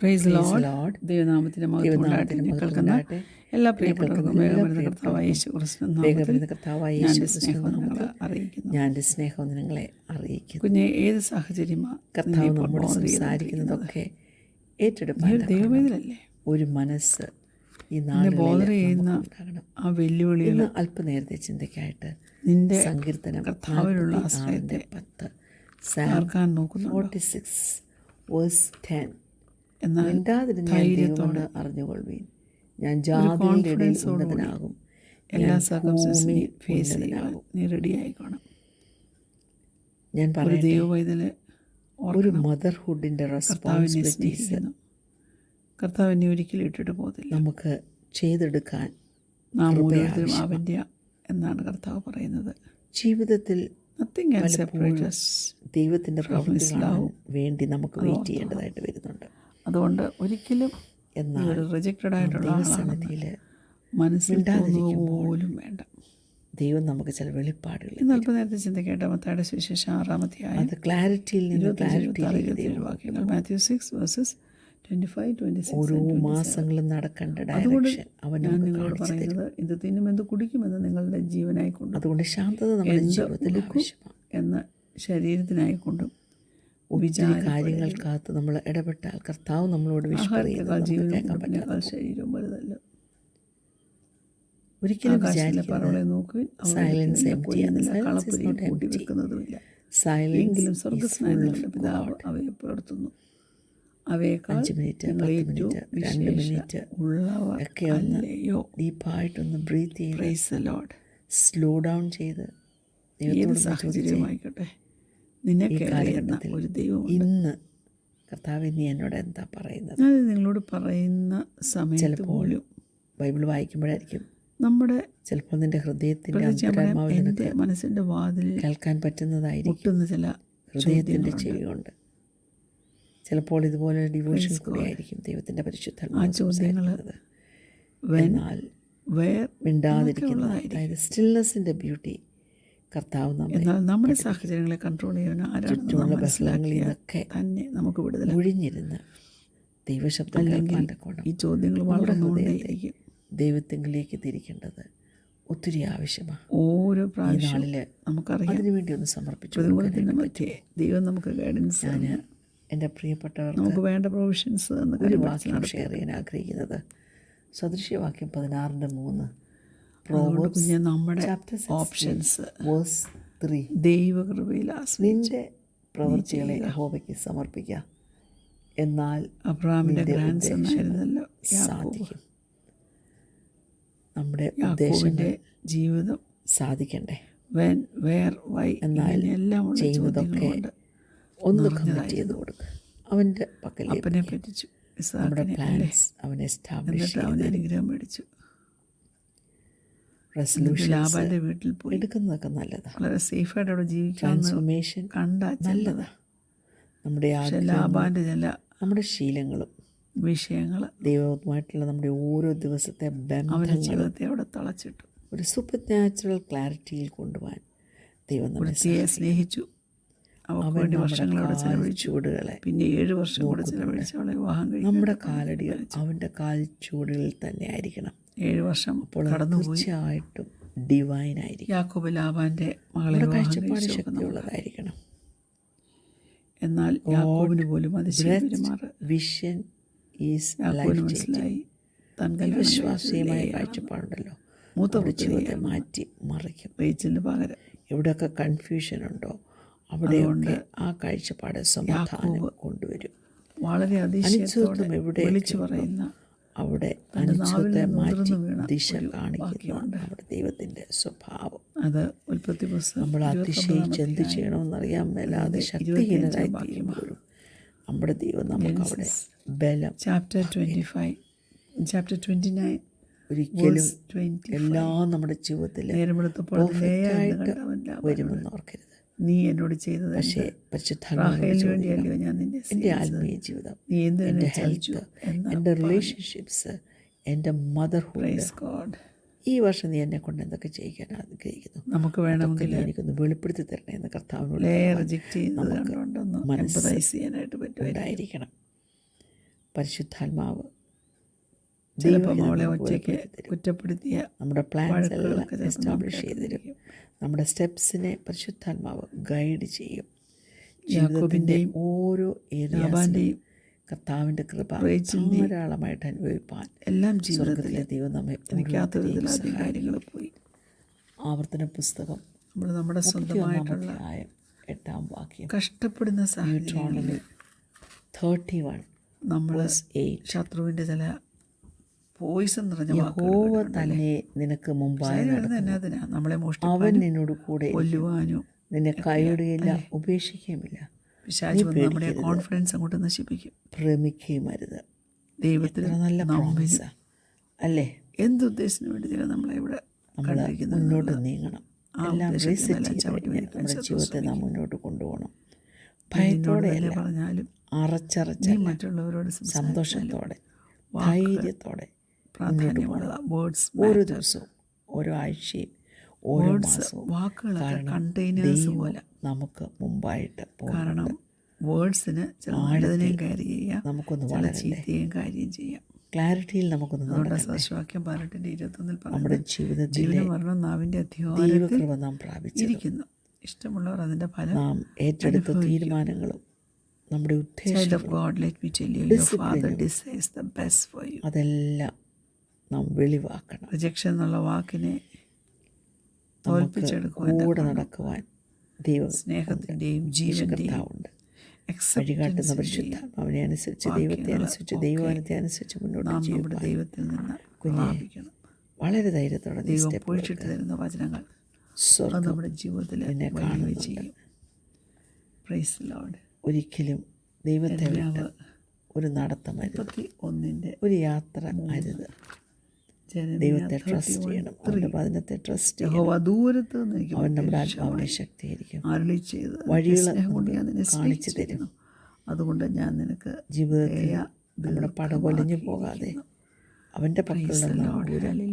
Praise Lord. ദൈവനാമത്തിന് മഹത്വം ഉണ്ടാകട്ടെ. കേൾക്കുന്ന എല്ലാ പ്രിയപ്പെട്ടവർക്കും വേഗം കർത്താവായ യേശു ക്രിസ്തുവിന്റെ നാമത്തിൽ ഞാൻ എൻ്റെ സ്നേഹവന്ദനങ്ങളെ അറിയിക്കുന്നു. ഞാൻ എൻ്റെ സ്നേഹവന്ദനങ്ങളെ അറിയിക്കുന്നു. കുഞ്ഞെ, ഏത് സാഹചര്യമാണ് കർത്താവ് നമ്മോട് സംസാരിക്കുന്നതൊക്കെ ഏറ്റെടുക്കാൻ ദൈവവേദനല്ലേ ഒരു മനസ്സ് ഈ ബോധർ ചെയ്യുന്ന ആ വെല്ലുവിളികൾ അല്പനേരത്തെ ചിന്തയ്ക്കായിട്ട് നിന്റെ സങ്കീർത്തനം കർത്താവിലുള്ള ആശ്രയത്തെ 10 ആർക്കാൻ നോക്കുന്നു 46:10 എന്നാൽ മിണ്ടാതിരുന്ന് അറിഞ്ഞുകൊള്ളുവീൻ. ഞാൻ ജാതികളുടെ ഇടയിൽ ഉന്നതനാകും, എല്ലാ സർക്കംസ്റ്റൻസിനെയും ഫേസ് ചെയ്യാനാകും. നീ റെഡി ആയിക്കോണം. ഞാൻ പറയും ദൈവവൈതല് ഒരു മദർഹുഡിൻ്റെ റെസ്പോൺസിബിലിറ്റീസ് കർത്താവിനെ ഒരിക്കലും ഇട്ടിട്ട് പോകത്തില്ല. നമുക്ക് ചെയ്തെടുക്കാൻ നാം ഓരോരുത്തരും അവൻ്റെ എന്നാണ് കർത്താവ് പറയുന്നത്. ജീവിതത്തിൽ ദൈവത്തിൻ്റെ പ്രവൃത്തികളാവാൻ വേണ്ടി നമുക്ക് വെയിറ്റ് ചെയ്യേണ്ടതായിട്ട് വരുന്നുണ്ട്. അതുകൊണ്ട് ഒരിക്കലും എന്നാൽ റിജക്റ്റഡ് ആയിട്ടുള്ള സന്നിധിയിൽ മനസ്സിൽ പോലും വേണ്ട. ദൈവം നമുക്ക് ചില വെളിപ്പാടുകൾ ഇന്ന് അല്പനേരത്തെ ചിന്തിക്കേണ്ട മത്തായിയുടെ സുവിശേഷം 6-ാം അധ്യായം അത് ക്ലാരിറ്റിയിൽ നിന്ന് വാക്യങ്ങൾ. മാത്യു 6:25-26. ഓരോ മാസങ്ങളും നടക്കേണ്ട ഡയറക്ഷൻ അവൻ ഞാൻ നിങ്ങളോട് പറയുന്നത്, എന്ത് തിന്നും എന്ത് കുടിക്കുമെന്ന് നിങ്ങളുടെ ജീവനായിക്കൊണ്ടും അതുകൊണ്ട് ശാന്തത നമ്മുടെ ജീവിതത്തിൽ ആവശ്യമാണ്. എന്ന ശരീരത്തിനായിക്കൊണ്ടും ഒത്തിരി കാര്യങ്ങൾക്കകത്ത് നമ്മൾ ഇടപെട്ടാൽ കർത്താവ് നമ്മളോട് ജീവനേക്കാൾ ശരീരവും വലുതല്ല. ഒരിക്കലും പറവളെ നോക്കുവിൻ, എങ്കിലും സ്വർഗസ്നായ പിതാവ് അവയെ പുലർത്തുന്നു. അവയേക്കാൾ 5 മിനിറ്റ് 2 മിനിറ്റ് ഒക്കെ ഒന്ന് ഡീപ്പായിട്ടൊന്ന് ബ്രീത്ത് ചെയ്ത് സ്ലോ ഡൗൺ ചെയ്ത് ഏത് സാഹചര്യമായിക്കോട്ടെ നിനക്ക് ഒരു ദൈവം ഇന്ന് കർത്താവ് നീ എന്നോട് എന്താ പറയുന്നത്. ഞാൻ നിങ്ങളോട് പറയുന്ന സമയത്ത് പോലും ബൈബിൾ വായിക്കുമ്പോഴായിരിക്കും നമ്മുടെ ചിലപ്പോൾ നിന്റെ ഹൃദയത്തിൻ്റെ മനസ്സിൻ്റെ വാതിൽ കേൾക്കാൻ പറ്റുന്നതായിരിക്കും മുട്ടുന്ന ചില ഹൃദയത്തിൻ്റെ ചെവി കൊണ്ട്. ചിലപ്പോൾ ഇതുപോലെ ഡിവോഷൻ കൂടി ആയിരിക്കും ദൈവത്തിൻ്റെ പരിശുദ്ധാത്മാവ് സംസാരിക്കുന്നത്. എന്നാൽ മിണ്ടാതിരിക്കുന്നത്, അതായത് സ്റ്റിൽനെസ്സിൻ്റെ ബ്യൂട്ടി കർത്താവ് നമ്മുടെ സാഹചര്യങ്ങളെ കൺട്രോൾ ചെയ്യാൻ ചുറ്റുമുള്ള ബഹളങ്ങളിൽ നിന്നൊക്കെ തന്നെ നമുക്ക് വിടുതൽ ഒഴിഞ്ഞിരുന്ന് ദൈവശബ്ദം കേൾക്കാൻ്റെ കോണം ഈ ചോദ്യങ്ങൾ വളരെ ഹൃദയത്തിലേക്ക് ദൈവത്തിലേക്ക് തിരിക്കേണ്ടത് ഒത്തിരി ആവശ്യമാണ്. ഓരോ പ്രാവശ്യം നമുക്കറിയാം അതിനുവേണ്ടി ഒന്ന് സമർപ്പിച്ചു. ദൈവം നമുക്ക് ഗൈഡൻസ്. ഞാൻ എൻ്റെ പ്രിയപ്പെട്ടവർക്ക് നമുക്ക് വേണ്ട പ്രൊവിഷൻസ് ഒരു വാക്യം ഷെയർ ചെയ്യാൻ ആഗ്രഹിക്കുന്നത് സദൃശ്യവാക്യം 16:3. നമ്മുടെ ഓപ്ഷൻസ് ദൈവകൃപയിൽ നിന്റെ പ്രവൃത്തികളെ യഹോവയ്ക്ക് സമർപ്പിക്കുക, എന്നാൽ അബ്രഹാമിന്റെ ഗ്രാൻഡ്സൺ ആയിരുന്നല്ലോ സാധിക്കും. നമ്മുടെ ഉദ്ദേശത്തിന്റെ ജീവിതം സാധിക്കണ്ടേ? എന്നാൽ എല്ലാം ചെയ്യുന്നതൊക്കെ ഒന്ന് കമ്മിറ്റ് ചെയ്ത് കൊടുക്കുക. അവൻ്റെ അപ്പനെ പറ്റിച്ചു, നമ്മുടെ പ്ലാൻസ് അവനെ എസ്റ്റാബ്ലിഷ് അവൻ അനുഗ്രഹം മേടിച്ചു. റെസൊല്യൂഷൻ വീട്ടിൽ പോയി എടുക്കുന്നതൊക്കെ നല്ലതാണ്. വളരെ സേഫായിട്ട് അവിടെ ജീവിക്കാൻ ട്രാൻസ്ഫോർമേഷൻ നല്ലതാണ്. നമ്മുടെ ലാബാന്റെ നമ്മുടെ ശീലങ്ങളും വിഷയങ്ങൾ ദൈവവുമായിട്ടുള്ള നമ്മുടെ ഓരോ ദിവസത്തെ അവൻ്റെ ജീവിതത്തെ അവിടെ തളച്ചിട്ടു. ഒരു സൂപ്പർ നാച്ചുറൽ ക്ലാരിറ്റിയിൽ കൊണ്ടുപോകാൻ ദൈവം നമ്മളെ സ്നേഹിച്ചു. അവർക്ക് വർഷങ്ങളോടെ ചെലവഴിച്ചു. ചൂടുകളെ പിന്നെ 7 വർഷം കൂടെ ചെലവഴിച്ച് അവളെ വിവാഹം കഴിച്ചു. നമ്മുടെ കാലടികൾ അവൻ്റെ കാൽ ചൂടുകളിൽ തന്നെ ആയിരിക്കണം. 7 വർഷം അപ്പോൾ തീർച്ചയായിട്ടും ഡിവൈൻ ആയിരിക്കും. യാക്കോബ് ലാബാന്റെ മകളെ കാഴ്ചപ്പാട് ശക്തിയുള്ളതായിരിക്കണം. എന്നാൽ യാക്കോബിന് പോലും വിഷൻ ഈസ് മനസ്സിലായി. വിശ്വാസീയമായ കാഴ്ചപ്പാടുണ്ടല്ലോ, മൂത്ത ജീവിതത്തെ മാറ്റി മറിക്കും. റേച്ചലിന് പകരം എവിടെയൊക്കെ കൺഫ്യൂഷൻ ഉണ്ടോ അവിടെയൊക്കെ ആ കാഴ്ചപ്പാട് സമാധാനം കൊണ്ടുവരും. വളരെ അതിശയത്തോടെ വിളിച്ചു പറയുന്ന അവിടെ അനിശ്ചിതത്തെ മാറ്റി ദിശ കാണിക്കുന്നതാണ് നമ്മുടെ ദൈവത്തിൻ്റെ സ്വഭാവം. അത് ഉൽപ്പത്തി പുസ്തകം നമ്മൾ അതിശയിച്ച് എന്ത് ചെയ്യണമെന്നറിയാൻ മേലാതെ ശക്തിഹീനരായി തീരുമ്പോഴും നമ്മുടെ ദൈവം നമുക്ക് അവിടെ ബലം. ചാപ്റ്റർ 29 ഒരിക്കലും എല്ലാം നമ്മുടെ ജീവിതത്തിൽ വരുമെന്ന് ഓർക്കരുത്. നീ എന്നോട് ചെയ്തത് പക്ഷേ വേണ്ടിയല്ലോ ഞാൻ നിന്നെ. എൻ്റെ ആത്മീയ ജീവിതം, നീ എന്ത് എൻ്റെ ഹെൽത്ത്, എൻ്റെ റിലേഷൻഷിപ്സ്, എൻ്റെ മദർഹുഡ്, ഈ വർഷം നീ എന്നെ കൊണ്ട് എന്തൊക്കെ ചെയ്യിക്കാൻ ആഗ്രഹിക്കുന്നു, നമുക്ക് വേണമെങ്കിൽ എനിക്കൊന്ന് വെളിപ്പെടുത്തി തരണേ എന്ന് കർത്താവിനോട് റിജക്റ്റ് ചെയ്യാനായിട്ട് പറ്റും. ഉണ്ടായിരിക്കണം. പരിശുദ്ധാത്മാവ് ചിലപ്പം അവളെ ഒറ്റയ്ക്ക് കുറ്റപ്പെടുത്തിയ നമ്മുടെ പ്ലാൻസ് എല്ലാം വഴക്കുകളൊക്കെ ചിലപ്പോൾ എസ്റ്റാബ്ലിഷ് ചെയ്ത് തരും. നമ്മുടെ സ്റ്റെപ്സിനെ പരിശുദ്ധാത്മാവ് ഗൈഡ് ചെയ്യും. യാക്കോബിൻ്റെയും ഓരോ ഏരിയാസിലും ലാബാൻ്റെയും കർത്താവിൻ്റെ കൃപ ധാരാളമായിട്ട് അനുഭവിപ്പാൻ എല്ലാം സ്വർഗത്തിലെ ദൈവം നമ്മെ ജീവിതത്തിലധികം കാര്യങ്ങൾ പോയി. ആവർത്തന പുസ്തകം നമ്മൾ നമ്മുടെ സ്വന്തമായിട്ടുള്ള 8-ാം വാക്യം, കഷ്ടപ്പെടുന്ന സാഹചര്യങ്ങളിൽ 31 നമ്മൾ 8, ശത്രുവിൻ്റെ ചില പോയിസൺ നിറഞ്ഞ യഹോവ തന്നെ നിനക്ക് മുമ്പായി എന്നതിനാ നമ്മളെ അവൻ മോഷ്ടിക്കാനും നിന്നോട് കൂടെ കൊല്ലുവാനും നിന്നെ കൈയിടുകയില്ല, ഉപേക്ഷിക്കുകയുമില്ല, പിശാച് വന്ന് നമ്മുടെ കോൺഫിഡൻസ് അങ്ങോട്ട് നശിപ്പിക്കും. ഭ്രമിക്കുകയും അരുത്. ദൈവത്തിൽ നല്ല പ്രോമിസാ അല്ലേ? എന്തുദ്ദേശത്തിന് വേണ്ടി ദൈവം നമ്മളെ ഇവിടെ നമ്മൾ മുന്നോട്ട് നീങ്ങണം. എല്ലാം റീസെറ്റ് ചെയ്ത് നമ്മുടെ ജീവിതത്തെ നാം മുന്നോട്ട് കൊണ്ടുപോകണം. ഭയത്തോടെ പറഞ്ഞാലും അറച്ചറച്ച് മറ്റുള്ളവരോട് സന്തോഷത്തോടെ ധൈര്യത്തോടെ മുന്നോട്ട് പോകണം. ഓരോ ദിവസവും, ഓരോ ആഴ്ചയും, ഓരോ മാസവും. വാക്കുകളൊക്കെ കണ്ടെയ്നേഴ്സ് പോലെ നമുക്ക് മുമ്പായിട്ട് കാരണം വേർഡ്സിന് ചില നല്ലതിനെയും കാര്യം ചെയ്യാം, നമുക്കൊന്ന് ചില വളരണ്ടേ, ചീത്തയും കാര്യം ചെയ്യാം. ക്ലാരിറ്റിയിൽ നമുക്കൊന്ന് അതുകൊണ്ട് സദൃശവാക്യം 18:21 നമ്മുടെ ജീവിതത്തിൽ മരണം നാവിൻ്റെ ദൈവകൃപ നാം പ്രാപിച്ചിരിക്കുന്നു. ഇഷ്ടമുള്ളവർ അതിൻ്റെ ഫലം നാം ഏറ്റെടുത്ത തീരുമാനങ്ങളും നമ്മുടെ അതെല്ലാം നാം വെളിവാക്കണം. റിജക്ഷൻ എന്നുള്ള വാക്കിനെ കൂടെ നടക്കുവാൻ ദൈവം സ്നേഹത്തിൻ്റെയും ജീവൻ്റെയും ഉണ്ട്. വഴികാട്ടുന്ന പരിശുദ്ധാത്മാവിനെ അനുസരിച്ച്, ദൈവത്തെ അനുസരിച്ച്, ദൈവവചനത്തെ അനുസരിച്ച് മുന്നോട്ട് നമ്മുടെ ദൈവത്തിൽ നിന്ന് പ്രാപിക്കണം. വളരെ ധൈര്യത്തോടെ ദൈവം പൊഴിച്ചിട്ട് തരുന്ന വചനങ്ങൾ നമ്മുടെ ജീവിതത്തിൽ കാണുകയും ചെയ്യും. Praise the Lord. ഒരിക്കലും ദൈവത്തെ വിട്ട് ഒരു നടത്തമരുത്, 31 ഒരു യാത്ര അരുത്. ദൈവത്തെ ട്രസ്റ്റ് ചെയ്യണം. അവൻ്റെ വചനത്തെ ട്രസ്റ്റ് ചെയ്യണം. അവൻ നമ്മുടെ ആത്മാവിനെ ശക്തീകരിക്കും. വഴികൾ കാണിച്ചു തരും. അതുകൊണ്ട് ഞാൻ നിനക്ക് ജീവിതത്തിൽ നമ്മുടെ പടകൊലിഞ്ഞു പോകാതെ അവൻ്റെ പക്കലുള്ള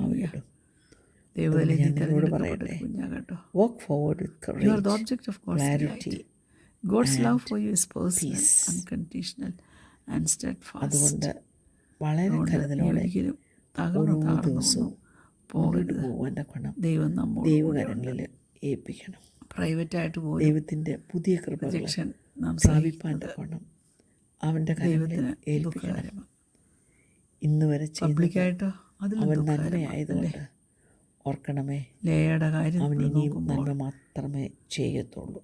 അവനിടും. ഞാനോട് പറയട്ടെ, walk forward with courage, clarity, God's love for you is personal, unconditional and steadfast. അതുകൊണ്ട് വളരെ കരുതലോടെ ഓരോ ദിവസവും പോകരുത്. ദൈവം നമ്മോട് ദൈവകരങ്ങളിൽ ഏൽപ്പിക്കണം. പ്രൈവറ്റായിട്ട് പോലും ദൈവത്തിൻ്റെ പുതിയ കൃപകൾ പ്രാപിപ്പാൻ്റെ ഗുണം അവൻ്റെ കരങ്ങളിൽ ഏൽപ്പിക്കണം. ഇന്ന് വരെ പബ്ലിക്കായിട്ടോ അവൻ നന്മയായതുകൊണ്ട് ഓർക്കണമേ, ലേയുടെ കാര്യം അവൻ ഇനിയും നന്മ മാത്രമേ ചെയ്യത്തുള്ളൂ.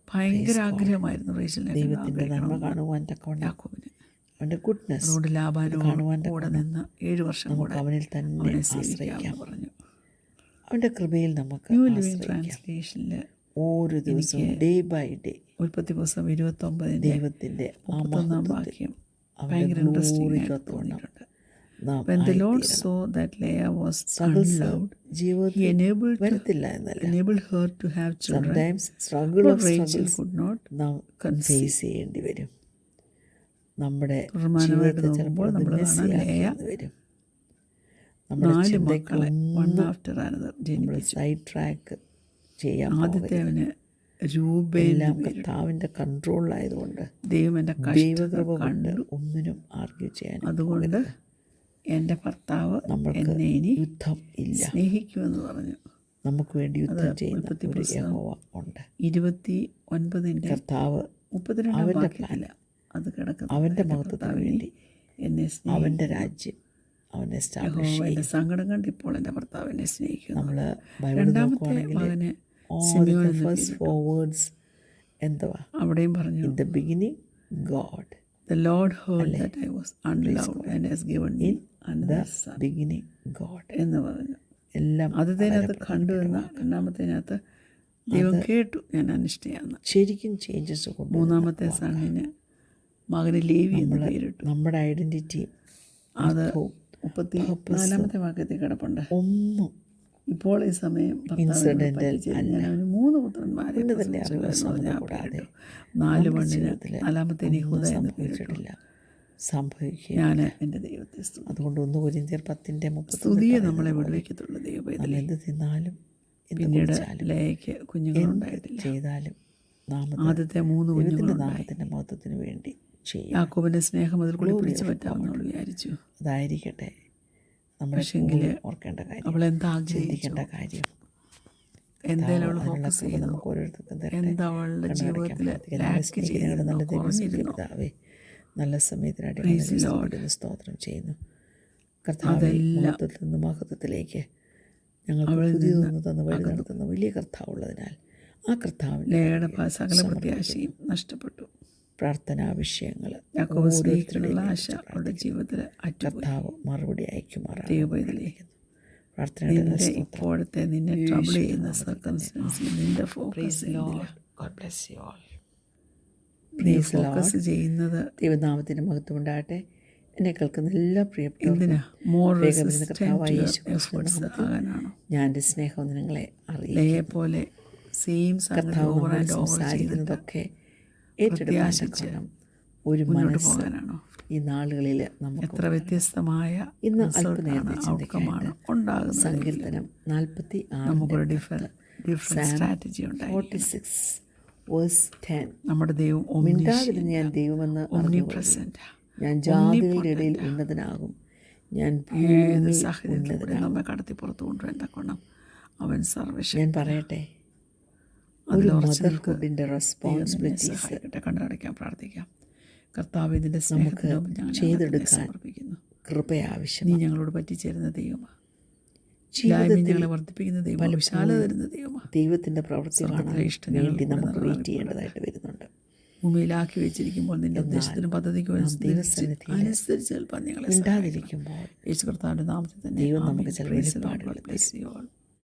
ഭയങ്കര ആഗ്രഹമായിരുന്നു ദൈവത്തിൻ്റെ നന്മ കാണുവാൻ തക്കവണ്ണം അവൻ്റെ ഗുഡ്നെസ് കാണുവാൻ കൂടെ നിന്ന് 7 വർഷം നമുക്ക് അവനിൽ തന്നെ ആശ്രയിക്കാൻ പറഞ്ഞു. അവൻ്റെ കൃപയിൽ നമുക്ക് ട്രാൻസ്ലേഷനിൽ ഓരോ ദിവസവും ഡേ ബൈ ഡേ ഉൽപ്പത്തി പുസ്തകം 29 ദൈവത്തിൻ്റെ ആ വാക്യം ഭയങ്കര ഇൻട്രസ്റ്റിംഗ് ആയിട്ട് തോന്നിയിട്ടുണ്ട്. When the Lord saw that Leah was unloved, He enabled her to have children, but Rachel could not conceive. ചെയ്യേണ്ടി വരും. നമ്മുടെ ജീവിതത്തിൽ ചിലപ്പോൾ വരും. നമ്മുടെ ചിന്തയ്ക്ക് സൈഡ് ട്രാക്ക് ചെയ്യാൻ ആദ്യത്തേവന് എല്ലാം കർത്താവിൻ്റെ കൺട്രോളിലായതുകൊണ്ട് ദൈവകൃപ കൊണ്ട് ഒന്നിനും ആർഗ്യൂ ചെയ്യാൻ. അതുകൊണ്ട് എൻ്റെ ഭർത്താവ് എന്നെ ഇനി യുദ്ധം ഇല്ല, സ്നേഹിക്കുമെന്ന് പറഞ്ഞു. നമുക്ക് വേണ്ടി യുദ്ധം ചെയ്യുന്ന ഒരു യഹോവ ഉണ്ട്. 29 കർത്താവ് 32 അവൻ്റെ പ്ലാൻ, അത് കിടക്കുന്നു. അവൻ്റെ മഹത്വത്തിന് വേണ്ടി എന്നെ അവൻ്റെ രാജ്യം അവനെ എസ്റ്റാബ്ലിഷ് ചെയ്യും. സങ്കടം കണ്ട് ഇപ്പോൾ എൻ്റെ ഭർത്താവ് എന്നെ സ്നേഹിക്കുന്നു. നമ്മൾ ബൈബിൾ നോക്കുവാണെങ്കിൽ ഫസ്റ്റ് 4 words എന്തുവാ? അവിടെയും പറഞ്ഞു, in the beginning God, the Lord heard that I was unloved and has given me another son. beginning God എന്ന് പറഞ്ഞു. എല്ലാം ആദ്യത്തേനകത്ത് കണ്ടു എന്ന, രണ്ടാമത്തേനകത്ത് ദൈവം കേട്ടു ഞാൻ അനിഷ്ടയാന്ന്. ശരിക്കും ചേഞ്ചസ് കൊണ്ട് മൂന്നാമത്തെ സണ്ണിന് മകന് ലേവി എന്ന് പേരിട്ടു. നമ്മുടെ ഐഡന്റിറ്റി അത് 34 വാക്യത്തിൽ കിടപ്പുണ്ട്. ഒന്നും ഇപ്പോൾ ഈ സമയം ഇൻസിഡന്റൽ ഞാൻ അവന് 3 പുത്രന്മാരെ കൂടാതെ 4 മണ്ണിന് 4മത്തെ യഹൂദ എന്ന് പേരിട്ടില്ല. സംഭവിക്കുക ഞാൻ എൻ്റെ ദൈവത്തെ സ്തുതി. അതുകൊണ്ട് 1 കൊരിന്ത്യർ 10:30 സ്തുതിയെ നമ്മളെ വിടുവിക്കത്തുള്ളൂ. ദൈവം എന്ത് തിന്നാലും പിന്നീട് ലേയ്ക്ക് കുഞ്ഞുങ്ങളുണ്ടായിട്ടില്ല. ചെയ്താലും ആദ്യത്തെ 3 കുഞ്ഞുങ്ങളുടെ നാമത്തിൻ്റെ മഹത്വത്തിന് വേണ്ടി ചെയ്യും. യാക്കോബിന്റെ സ്നേഹം അതിൽ കൂടി പിടിച്ചു പറ്റാമെന്ന് വിചാരിച്ചു. അതായിരിക്കട്ടെ നമ്മുടെ ഓർക്കേണ്ട കാര്യം, അവൾ എന്താ ചിന്തിക്കേണ്ട കാര്യം. എന്തായാലും അവൾ ഫോക്കസ് ചെയ്തു. നമുക്ക് ഓരോരുത്തർക്കും തരട്ടെ. എന്താ അവളുടെ ജീവിതത്തിൽ പിതാവേ, നല്ല സമയത്തിനായിട്ട് സ്തോത്രം ചെയ്യുന്നു കർത്താവേ. മഹത്വത്തിൽ നിന്ന് മഹത്വത്തിലേക്ക് ഞങ്ങൾ പുതിയതൊന്ന് തന്ന് വഴി നടത്തുന്ന വലിയ കർത്താവുള്ളതിനാൽ ആ കർത്താവിൻ്റെ സകല പ്രത്യാശയും നഷ്ടപ്പെട്ടു. പ്രാർത്ഥനാ വിഷയങ്ങൾ അവളുടെ ജീവിതത്തിൽ കർത്താവ് മറുപടി അയക്കുമാറാണ്. ഇപ്പോഴത്തെ നിന്നെ ട്രബിൾ ചെയ്യുന്ന സർക്കംസ്റ്റൻസിൽ നിന്റെ ഫോക്കസ് ചെയ്യുന്നത് ദൈവനാമത്തിന് മഹത്വം ഉണ്ടാകട്ടെ. എന്നെ കേൾക്കുന്ന എല്ലാ പ്രിയപ്പെട്ട ഞാൻ എൻ്റെ സ്നേഹം നിങ്ങളെ അറിയിക്കും പോലെ സംസാരിക്കുന്നതൊക്കെ ഏറ്റെടുക്കാൻ ഒരു മനസ്സാണോ ഈ നാളുകളിൽ നമുക്ക് എത്ര വ്യത്യസ്തമായ ഇന്ന് അല്പനേരത്തെ ചിന്തിക്കാണ്. സങ്കീർത്തനം 46:10 നമ്മുടെ ദൈവം മിണ്ടാതിരുന്ന് ഞാൻ ദൈവമെന്ന് ഞാൻ ജാതികളുടെ ഇടയിൽ ഉന്നതനാകും, ഞാൻ സാഹചര്യത്തിലൂടെ നമ്മെ കടത്തി പുറത്തു കൊണ്ടുവരാൻ തക്കോണം അവൻ സർവശക്തൻ. ഞാൻ പറയട്ടെ, ഒരു മദർഹുഡിൻ്റെ റെസ്പോൺസിബിലിറ്റീസ് കണ്ണടയ്ക്കാൻ പ്രാർത്ഥിക്കാം. കർത്താവ് ഇതിൻ്റെ നമുക്ക് ചെയ്തെടുക്കാൻ സമർപ്പിക്കുന്നു. കൃപ ആവശ്യം. നീ ഞങ്ങളോട് പറ്റിച്ചേരുന്ന ദൈവമാണ്, ഞങ്ങളെ വർദ്ധിപ്പിക്കുന്ന ദൈവം, വിശാല തരുന്ന ദൈവമാണ്. ദൈവത്തിൻ്റെ പ്രവൃത്തി കാണാൻ വേണ്ടി നമുക്ക് വെയിറ്റ് ചെയ്യേണ്ടതായിട്ട് വരുന്നുണ്ട്. ഭൂമിയിലാക്കി വെച്ചിരിക്കുമ്പോൾ നിന്റെ ഉദ്ദേശത്തിനും പദ്ധതിക്കും അനുസരിച്ച് ഞങ്ങളെ മിണ്ടാതിരിക്കുമ്പോൾ യേശു കർത്താവിൻ്റെ നാമത്തിൽ തന്നെ ദൈവം നമുക്ക് ചില വെളിപ്പാടുകൾ